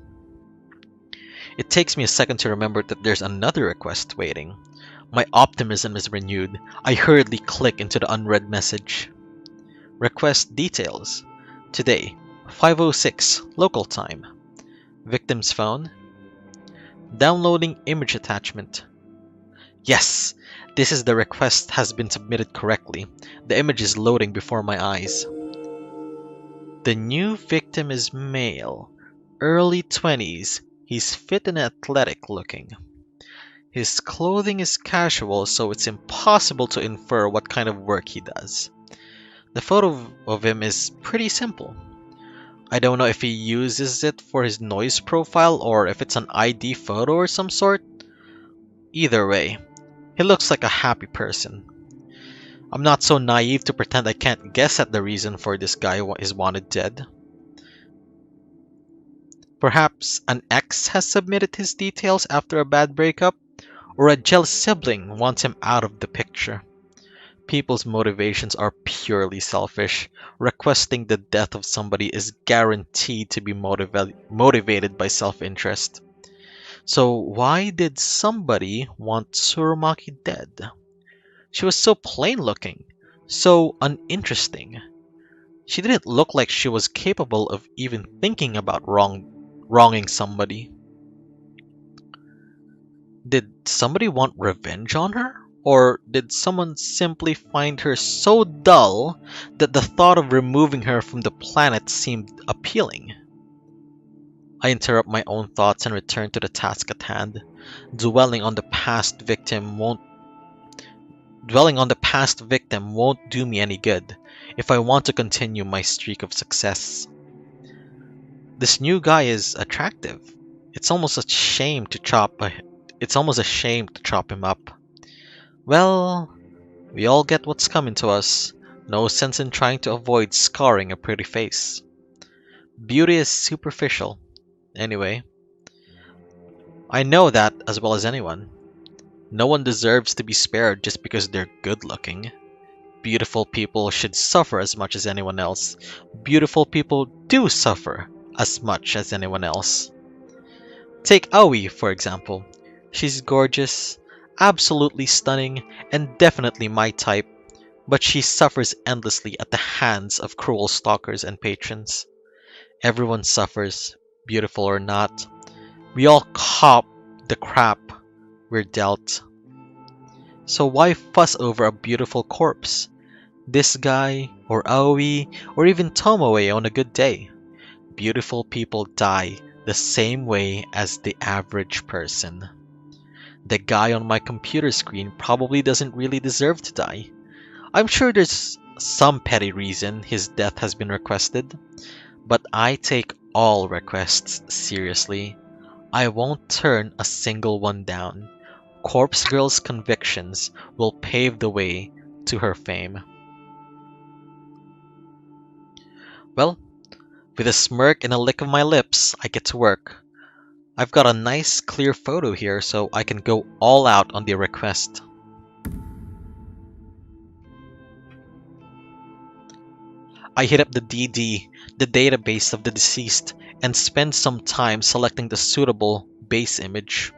It takes me a second to remember that there's another request waiting. My optimism is renewed. I hurriedly click into the unread message. Request details. Today, 5:06 local time. Victim's phone. Downloading image attachment. Yes, this is the request has been submitted correctly. The image is loading before my eyes. The new victim is male, early 20s. He's fit and athletic looking. His clothing is casual, so it's impossible to infer what kind of work he does. The photo of him is pretty simple. I don't know if he uses it for his noise profile or if it's an ID photo or some sort. Either way, he looks like a happy person. I'm not so naive to pretend I can't guess at the reason for this guy is wanted dead. Perhaps an ex has submitted his details after a bad breakup, or a jealous sibling wants him out of the picture. People's motivations are purely selfish. Requesting the death of somebody is guaranteed to be motivated by self-interest. So why did somebody want Tsurumaki dead? She was so plain looking, so uninteresting. She didn't look like she was capable of even thinking about wronging somebody. Did somebody want revenge on her? Or did someone simply find her so dull that the thought of removing her from the planet seemed appealing? I interrupt my own thoughts and return to the task at hand. Dwelling on the past victim won't do me any good if I want to continue my streak of success. This new guy is attractive. It's almost a shame to chop him up. Well, we all get what's coming to us. No sense in trying to avoid scarring a pretty face. Beauty is superficial. Anyway, I know that as well as anyone. No one deserves to be spared just because they're good looking. Beautiful people should suffer as much as anyone else. Beautiful people do suffer as much as anyone else. Take Aoi, for example. She's gorgeous, absolutely stunning, and definitely my type, but she suffers endlessly at the hands of cruel stalkers and patrons. Everyone suffers, beautiful or not. We all cop the crap we're dealt. So why fuss over a beautiful corpse? This guy, or Aoi, or even Tomoe on a good day. Beautiful people die the same way as the average person. The guy on my computer screen probably doesn't really deserve to die. I'm sure there's some petty reason his death has been requested, but I take all requests seriously. I won't turn a single one down. Corpse Girl's convictions will pave the way to her fame. Well, with a smirk and a lick of my lips, I get to work. I've got a nice clear photo here, so I can go all out on the request. I hit up the DD, the database of the deceased, and spend some time selecting the suitable base image.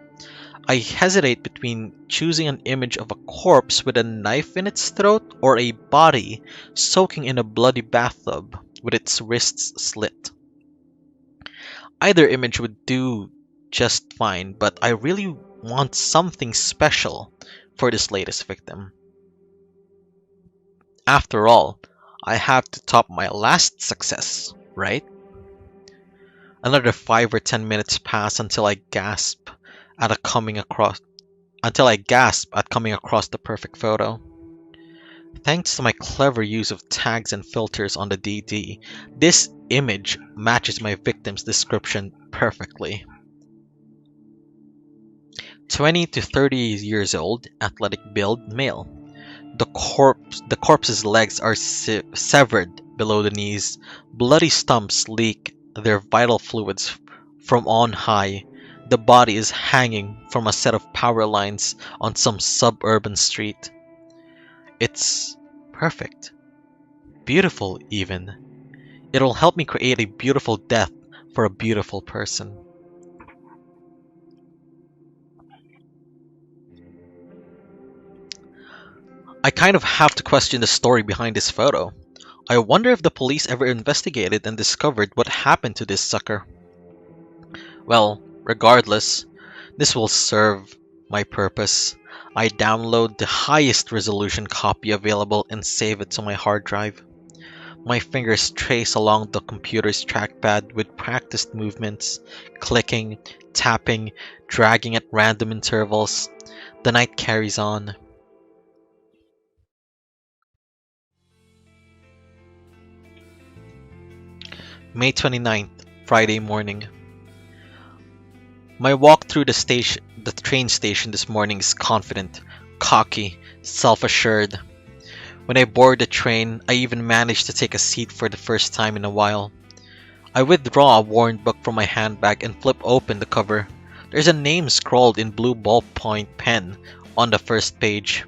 I hesitate between choosing an image of a corpse with a knife in its throat or a body soaking in a bloody bathtub with its wrists slit. Either image would do just fine, but I really want something special for this latest victim. After all, I have to top my last success, right? Another 5 or 10 minutes pass until I gasp at coming across the perfect photo. Thanks to my clever use of tags and filters on the DD, this image matches my victim's description perfectly. 20 to 30 years old, athletic build, male. The corpse's legs are severed below the knees. Bloody stumps leak their vital fluids from on high. The body is hanging from a set of power lines on some suburban street. It's perfect. Beautiful, even. It'll help me create a beautiful death for a beautiful person. I kind of have to question the story behind this photo. I wonder if the police ever investigated and discovered what happened to this sucker. Well, regardless, this will serve my purpose. I download the highest resolution copy available and save it to my hard drive. My fingers trace along the computer's trackpad with practiced movements, clicking, tapping, dragging at random intervals. The night carries on. May 29th, Friday morning. My walk through the train station this morning is confident, cocky, self-assured. When I board the train, I even manage to take a seat for the first time in a while. I withdraw a worn book from my handbag and flip open the cover. There's a name scrawled in blue ballpoint pen on the first page,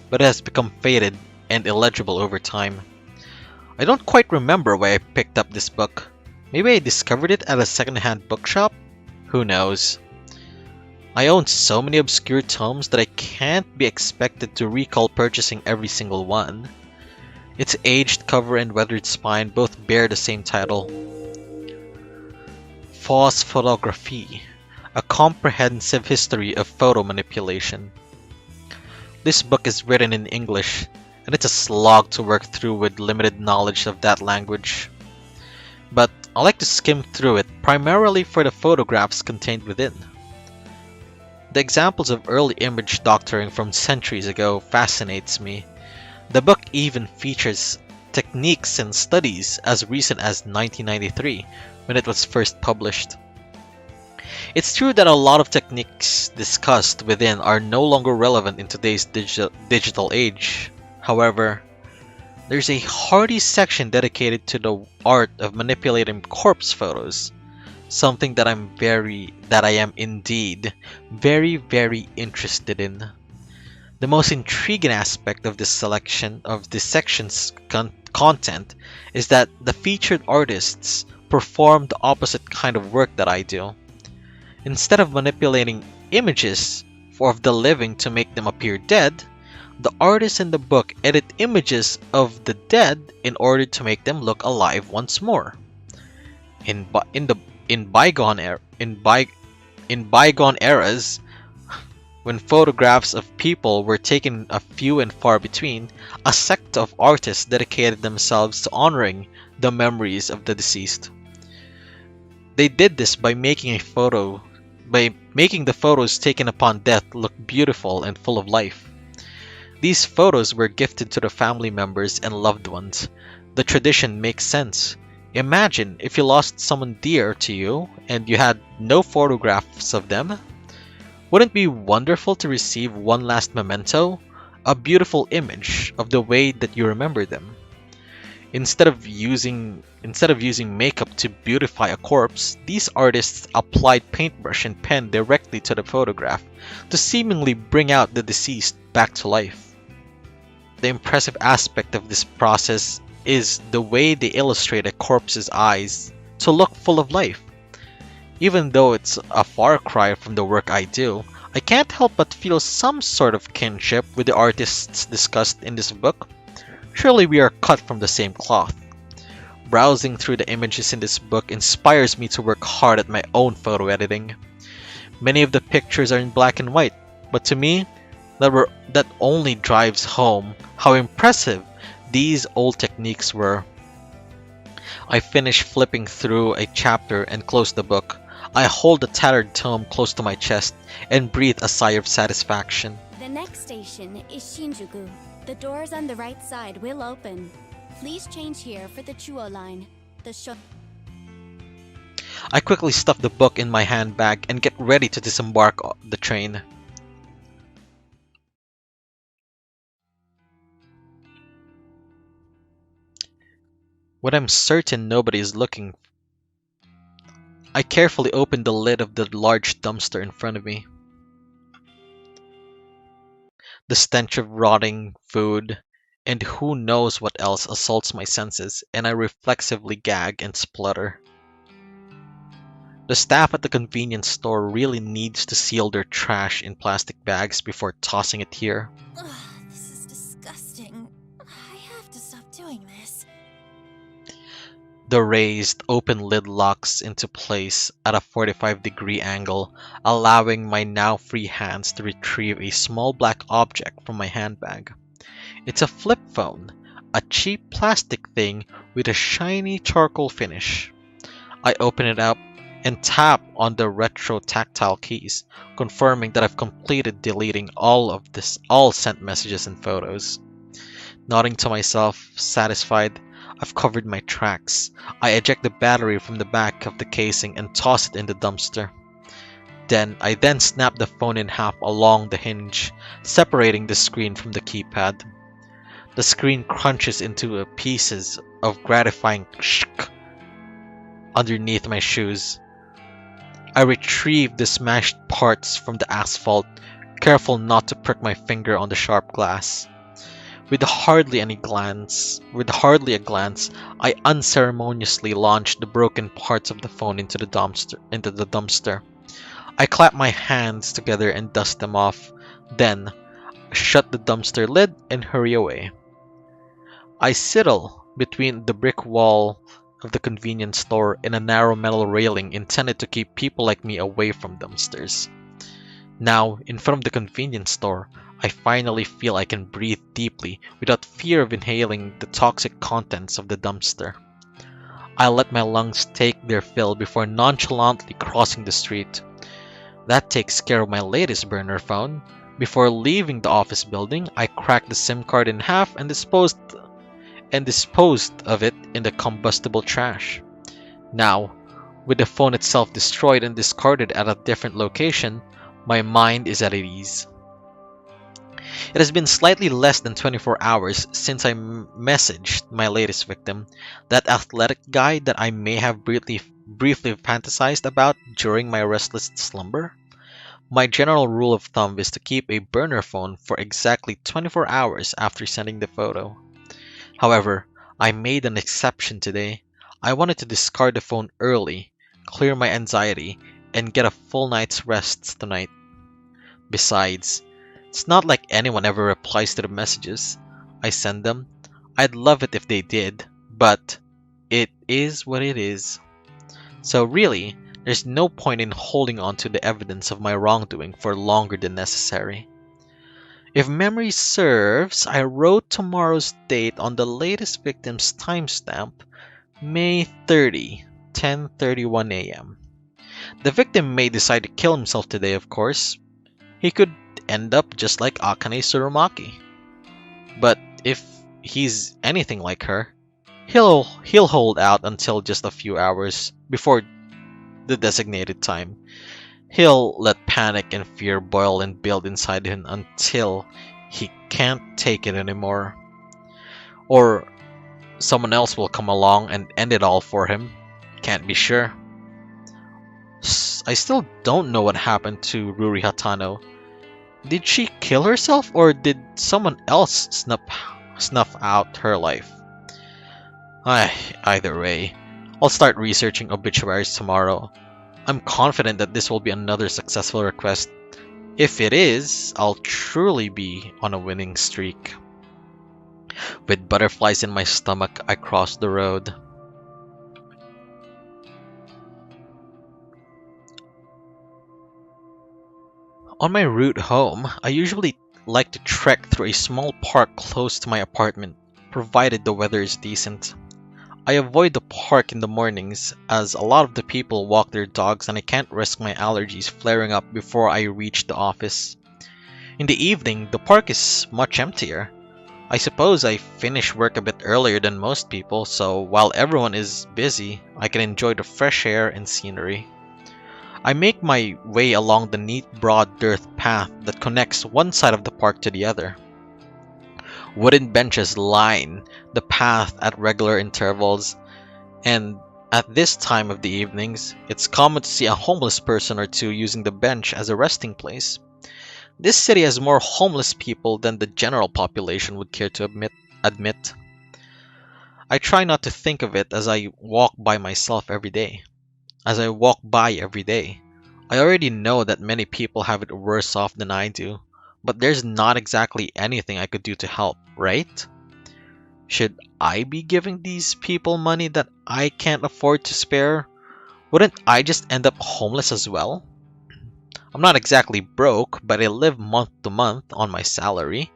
but it has become faded and illegible over time. I don't quite remember why I picked up this book. Maybe I discovered it at a second-hand bookshop? Who knows? I own so many obscure tomes that I can't be expected to recall purchasing every single one. Its aged cover and weathered spine both bear the same title. Fausse Photographie, a comprehensive history of photo manipulation. This book is written in English, and it's a slog to work through with limited knowledge of that language. But I like to skim through it primarily for the photographs contained within. The examples of early image doctoring from centuries ago fascinates me. The book even features techniques and studies as recent as 1993, when it was first published. It's true that a lot of techniques discussed within are no longer relevant in today's digital age. However, there's a hearty section dedicated to the art of manipulating corpse photos, something that I am indeed very interested in. The most intriguing aspect of this section's content is that the featured artists perform the opposite kind of work that I do. Instead of manipulating images of the living to make them appear dead, the artists in the book edit images of the dead in order to make them look alive once more. In bygone eras, when photographs of people were taken a few and far between, a sect of artists dedicated themselves to honoring the memories of the deceased. They did this by making the photos taken upon death look beautiful and full of life. These photos were gifted to the family members and loved ones. The tradition makes sense. Imagine if you lost someone dear to you and you had no photographs of them. Wouldn't it be wonderful to receive one last memento? A beautiful image of the way that you remember them. Instead of using makeup to beautify a corpse, these artists applied paintbrush and pen directly to the photograph to seemingly bring out the deceased back to life. The impressive aspect of this process is the way they illustrate a corpse's eyes to look full of life. Even though it's a far cry from the work I do, I can't help but feel some sort of kinship with the artists discussed in this book. Surely we are cut from the same cloth. Browsing through the images in this book inspires me to work hard at my own photo editing. Many of the pictures are in black and white, but to me, that only drives home how impressive these old techniques were. I finish flipping through a chapter and close the book. I hold the tattered tome close to my chest and breathe a sigh of satisfaction. The next station is Shinjuku. The doors on the right side will open. Please change here for the Chuo line. I quickly stuff the book in my handbag and get ready to disembark on the train. When I'm certain nobody is looking, I carefully open the lid of the large dumpster in front of me. The stench of rotting food and who knows what else assaults my senses, and I reflexively gag and splutter. The staff at the convenience store really needs to seal their trash in plastic bags before tossing it here. Ugh, this is disgusting. I have to stop doing this. The raised open lid locks into place at a 45-degree angle, allowing my now free hands to retrieve a small black object from my handbag. It's a flip phone, a cheap plastic thing with a shiny charcoal finish. I open it up and tap on the retro tactile keys, confirming that I've completed deleting all sent messages and photos. Nodding to myself, satisfied, I've covered my tracks. I eject the battery from the back of the casing and toss it in the dumpster. I then snap the phone in half along the hinge, separating the screen from the keypad. The screen crunches into pieces of gratifying shk underneath my shoes. I retrieve the smashed parts from the asphalt, careful not to prick my finger on the sharp glass. With hardly a glance, I unceremoniously launch the broken parts of the phone into the dumpster. I clap my hands together and dust them off, then shut the dumpster lid and hurry away. I sidle between the brick wall of the convenience store and a narrow metal railing intended to keep people like me away from dumpsters. Now, in front of the convenience store, I finally feel I can breathe deeply without fear of inhaling the toxic contents of the dumpster. I let my lungs take their fill before nonchalantly crossing the street. That takes care of my latest burner phone. Before leaving the office building, I cracked the SIM card in half and disposed of it in the combustible trash. Now, with the phone itself destroyed and discarded at a different location, my mind is at ease. It has been slightly less than 24 hours since I messaged my latest victim, that athletic guy that I may have briefly fantasized about during my restless slumber. My general rule of thumb is to keep a burner phone for exactly 24 hours after sending the photo. However, I made an exception today. I wanted to discard the phone early, clear my anxiety, and get a full night's rest tonight. Besides, it's not like anyone ever replies to the messages I send them. I'd love it if they did, but it is what it is. So really, there's no point in holding on to the evidence of my wrongdoing for longer than necessary. If memory serves, I wrote tomorrow's date on the latest victim's timestamp, May 30, 10:31 a.m. The victim may decide to kill himself today, of course. He could end up just like Akane Tsurumaki. But if he's anything like her, he'll hold out until just a few hours before the designated time. He'll let panic and fear boil and build inside him until he can't take it anymore. Or someone else will come along and end it all for him. Can't be sure. I still don't know what happened to Ruri Hatano. Did she kill herself, or did someone else snuff out her life? Either way, I'll start researching obituaries tomorrow. I'm confident that this will be another successful request. If it is, I'll truly be on a winning streak. With butterflies in my stomach, I cross the road. On my route home, I usually like to trek through a small park close to my apartment, provided the weather is decent. I avoid the park in the mornings, as a lot of the people walk their dogs and I can't risk my allergies flaring up before I reach the office. In the evening, the park is much emptier. I suppose I finish work a bit earlier than most people, so while everyone is busy, I can enjoy the fresh air and scenery. I make my way along the neat broad dirt path that connects one side of the park to the other. Wooden benches line the path at regular intervals, and at this time of the evenings, it's common to see a homeless person or two using the bench as a resting place. This city has more homeless people than the general population would care to admit. I try not to think of it as I walk by every day. I already know that many people have it worse off than I do, but there's not exactly anything I could do to help, right? Should I be giving these people money that I can't afford to spare? Wouldn't I just end up homeless as well? I'm not exactly broke, but I live month to month on my salary.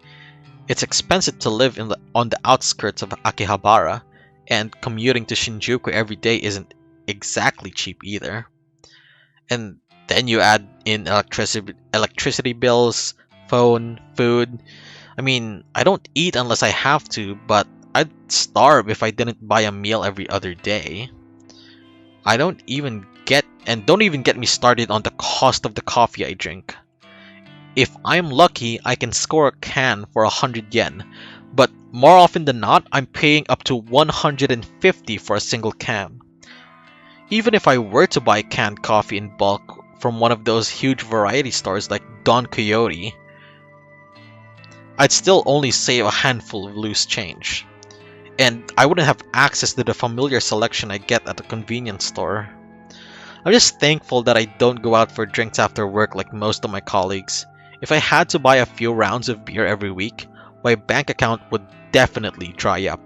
It's expensive to live on the outskirts of Akihabara, and commuting to Shinjuku every day isn't exactly cheap either. And then you add in electricity bills, phone, food. I mean, I don't eat unless I have to, but I'd starve if I didn't buy a meal every other day. I don't even get me started on the cost of the coffee I drink. If I'm lucky, I can score a can for 100 yen, but more often than not, I'm paying up to 150 for a single can. Even if I were to buy canned coffee in bulk from one of those huge variety stores like Don Quixote, I'd still only save a handful of loose change. And I wouldn't have access to the familiar selection I get at a convenience store. I'm just thankful that I don't go out for drinks after work like most of my colleagues. If I had to buy a few rounds of beer every week, my bank account would definitely dry up.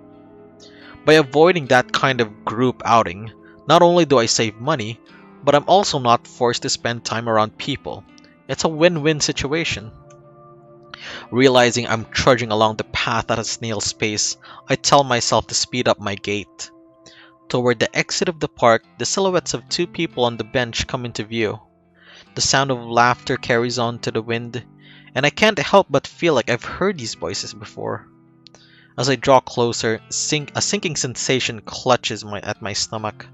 By avoiding that kind of group outing, not only do I save money, but I'm also not forced to spend time around people. It's a win-win situation. Realizing I'm trudging along the path at a snail's pace, I tell myself to speed up my gait. Toward the exit of the park, the silhouettes of two people on the bench come into view. The sound of laughter carries on to the wind, and I can't help but feel like I've heard these voices before. As I draw closer, a sinking sensation clutches at my stomach.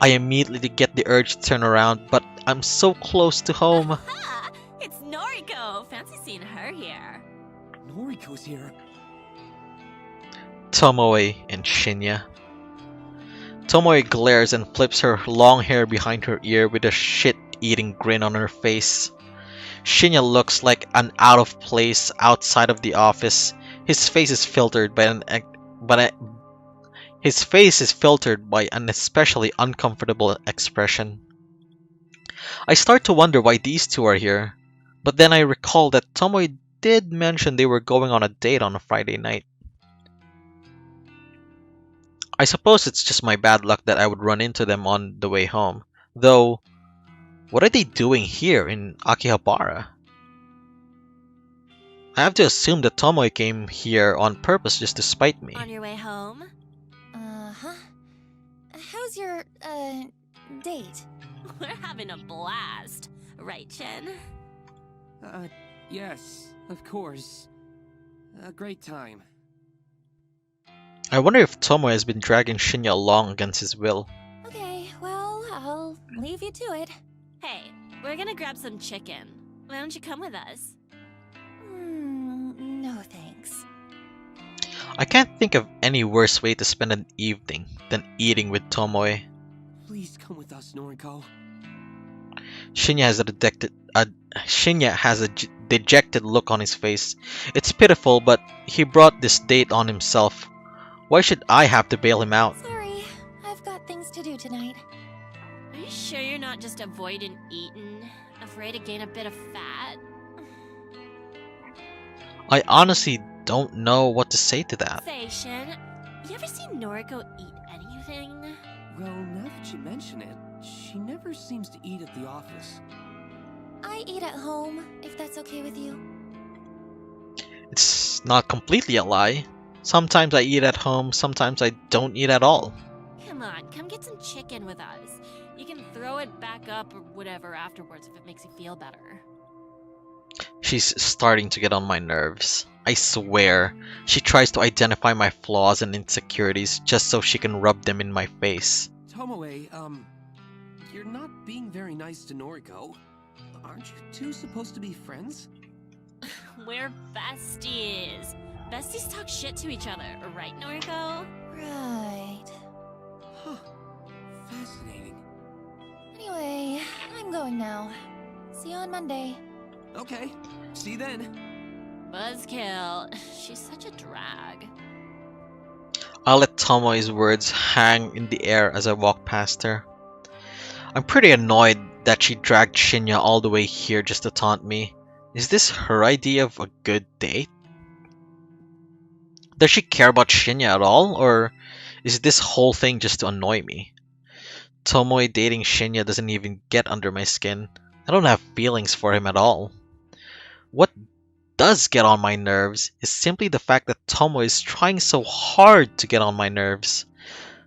I immediately get the urge to turn around, but I'm so close to home. Aha! It's Noriko! Fancy seeing her here. Noriko's here. Tomoe and Shinya. Tomoe glares and flips her long hair behind her ear with a shit-eating grin on her face. Shinya looks like an out of place outside of the office. His face is filtered by an especially uncomfortable expression. I start to wonder why these two are here, but then I recall that Tomoe did mention they were going on a date on a Friday night. I suppose it's just my bad luck that I would run into them on the way home. Though, what are they doing here in Akihabara? I have to assume that Tomoe came here on purpose just to spite me. On your way home? Uh-huh. How's your, date? We're having a blast. Right, Shin? Yes, of course. A great time. I wonder if Tomoe has been dragging Shinya along against his will. Okay, well, I'll leave you to it. Hey, we're gonna grab some chicken. Why don't you come with us? No thanks. I can't think of any worse way to spend an evening than eating with Tomoe. Please come with us, Noriko. Shinya has a dejected look on his face. It's pitiful, but he brought this date on himself. Why should I have to bail him out? Sorry, I've got things to do tonight. Are you sure you're not just avoiding eating? Afraid to gain a bit of fat? I honestly don't know what to say to that. Say, Shin, you ever seen Noriko eat anything? Well, now that you mention it, she never seems to eat at the office. I eat at home, if that's okay with you. It's not completely a lie. Sometimes I eat at home, sometimes I don't eat at all. Come on, come get some chicken with us. You can throw it back up or whatever afterwards if it makes you feel better. She's starting to get on my nerves. I swear, she tries to identify my flaws and insecurities just so she can rub them in my face. Tomoe, you're not being very nice to Noriko. Aren't you two supposed to be friends? We're besties. Besties talk shit to each other, right, Noriko? Right. Huh. Fascinating. Anyway, I'm going now. See you on Monday. Okay, see you then. Buzzkill. She's such a drag. I'll let Tomoe's words hang in the air as I walk past her. I'm pretty annoyed that she dragged Shinya all the way here just to taunt me. Is this her idea of a good date? Does she care about Shinya at all, or is this whole thing just to annoy me? Tomoe dating Shinya doesn't even get under my skin. I don't have feelings for him at all. What does get on my nerves is simply the fact that Tomoe is trying so hard to get on my nerves.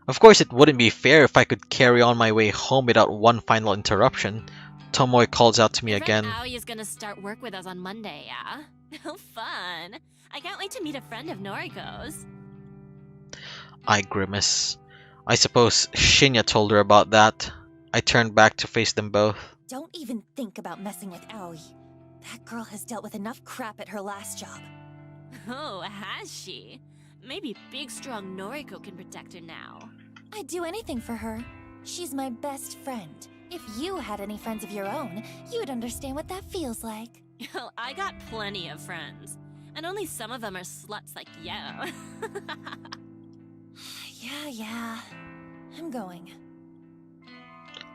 Of course, it wouldn't be fair if I could carry on my way home without one final interruption. Tomoe calls out to me again. Aoi is gonna start work with us on Monday, yeah? Oh, fun. I can't wait to meet a friend of Noriko's. I grimace. I suppose Shinya told her about that. I turned back to face them both. Don't even think about messing with Aoi. That girl has dealt with enough crap at her last job. Oh, has she? Maybe big, strong Noriko can protect her now. I'd do anything for her. She's my best friend. If you had any friends of your own, you'd understand what that feels like. Well, I got plenty of friends. And only some of them are sluts like you. Yeah. I'm going.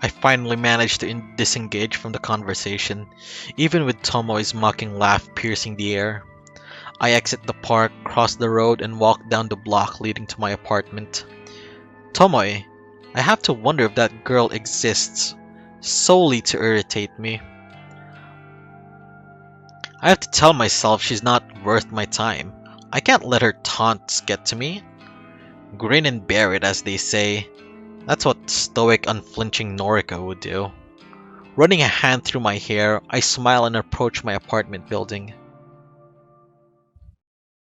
I finally managed to disengage from the conversation, even with Tomoe's mocking laugh piercing the air. I exit the park, cross the road, and walk down the block leading to my apartment. Tomoe, I have to wonder if that girl exists, solely to irritate me. I have to tell myself she's not worth my time. I can't let her taunts get to me. Grin and bear it, as they say. That's what stoic, unflinching Noriko would do. Running a hand through my hair, I smile and approach my apartment building.